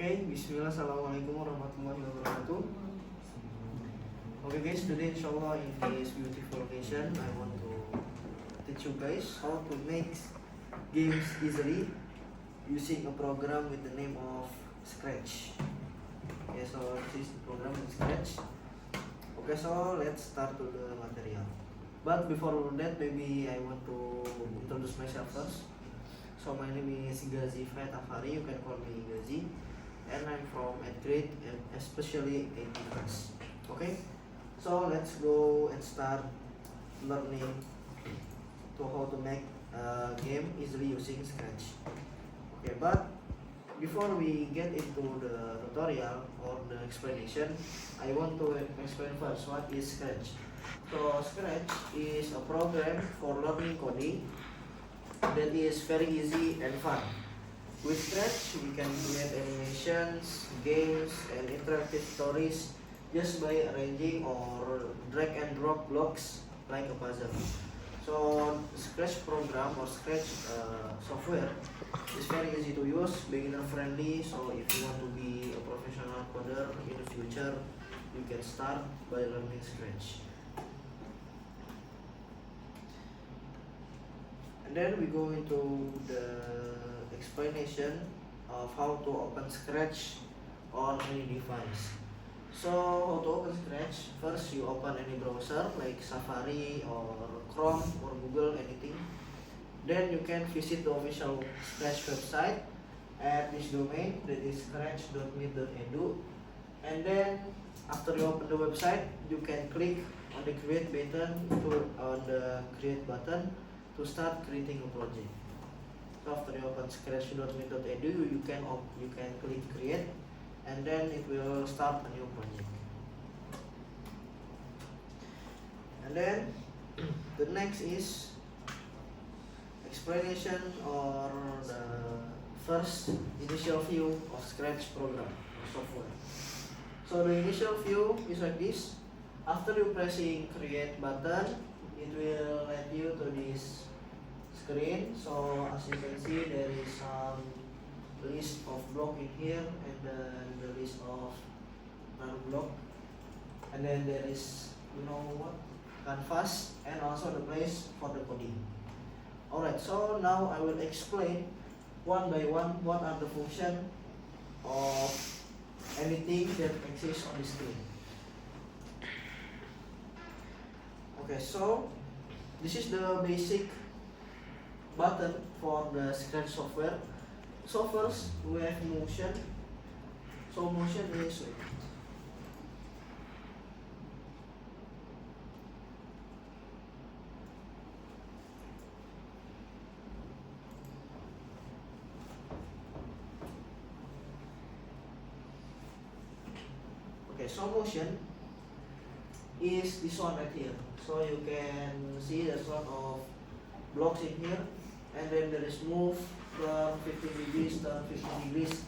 Okay, Bismillah, Assalamualaikum warahmatullahi wabarakatuh. Okay guys, today inshallah in this beautiful occasion I want to teach you guys how to make games easily using a program with the name of Scratch. Okay, so this is the program in Scratch. Okay, so let's start to the material. But before that, maybe I want to introduce myself first. So my name is Ghazi Fahd Afari, you can call me Ghazi, and I'm from 8th grade and especially 8th class. Okay, so let's go and start learning to how to make a game easily using Scratch. Okay, but before we get into the tutorial or the explanation, I want to explain first what is Scratch. So Scratch is a program for learning coding that is very easy and fun. With Scratch, we can create animations, games, and interactive stories just by arranging or drag and drop blocks like a puzzle. So Scratch program or Scratch software is very easy to use, beginner friendly. So if you want to be a professional coder in the future, you can start by learning Scratch. And then we go into the explanation of how to open Scratch on any device. So how to open Scratch? First you open any browser like Safari or Chrome or Google, anything. Then you can visit the official Scratch website at this domain, that is scratch.me.edu. And then after you open the website, you can click on the create button to start creating a project. So after you open scratch.me.edu, you can click create, and then it will start a new project. And then the next is explanation or the first initial view of Scratch program or software. So the initial view is like this. After you pressing create button, it will lead you to this screen. So as you can see, there is some list of block in here, and then the list of block, and then there is canvas, and also the place for the coding. Alright, so now I will explain one by one what are the function of anything that exists on the screen. Okay, so this is the basic button for the Scratch software. So first we have motion. So motion is so motion is this one right here. So you can see there's a lot of blocks in here, and then there is move from 15 degrees to 15 degrees,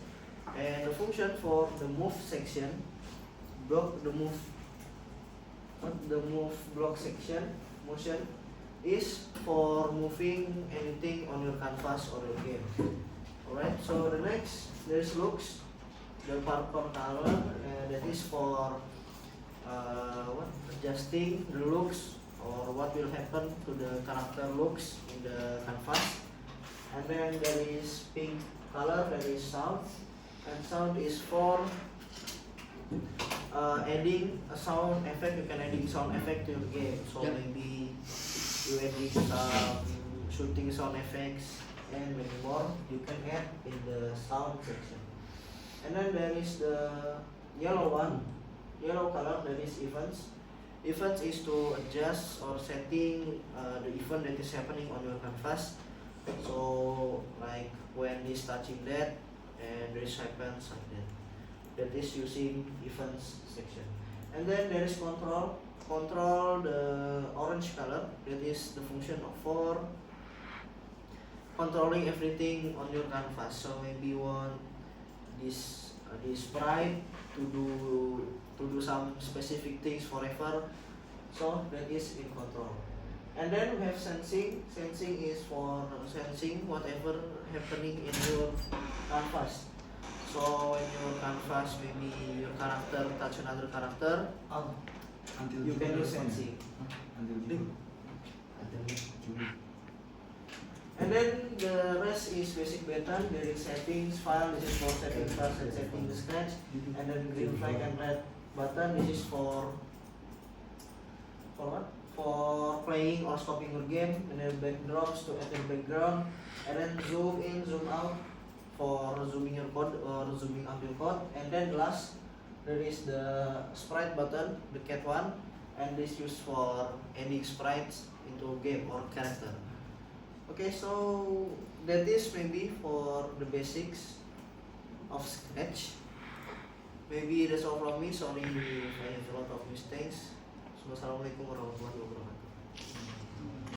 and the function for the move section block block section motion is for moving anything on your canvas or your game. Alright, so the next there's looks, the parkour color, that is for adjusting the looks or what will happen to the character looks in the canvas. And then there is pink color, there is sound, and sound is for adding a sound effect. You can add sound effect to your game. So maybe you add some shooting sound effects and many more you can add in the sound section. And then there is the yellow one, yellow color, that is events. Events is to adjust or setting the event that is happening on your canvas. So like when this touching that and this happens like that. That is using events section. And then there is control. Control, the orange color, that is the function for controlling everything on your canvas. So maybe you want this sprite to do some specific things forever. So that is in control. And then we have sensing. Sensing is for sensing whatever happening in your canvas. So when your canvas, maybe your character touch another character, Until you can use June. NC. Until June. And then the rest is basic button, there is settings, file, this is for setting stars and setting the scratch. And then green flag and red button, this is for what? For playing or stopping your game. And then backdrops to add the background. And then zoom in, zoom out for zooming your code or zooming up your code. And then last, there is the sprite button, the cat one, and this used for adding sprites into game or character. Okay, so that is maybe for the basics of Scratch. Maybe that's all from me. Sorry if I have a lot of mistakes. So, Assalamualaikum warahmatullahi wabarakatuh.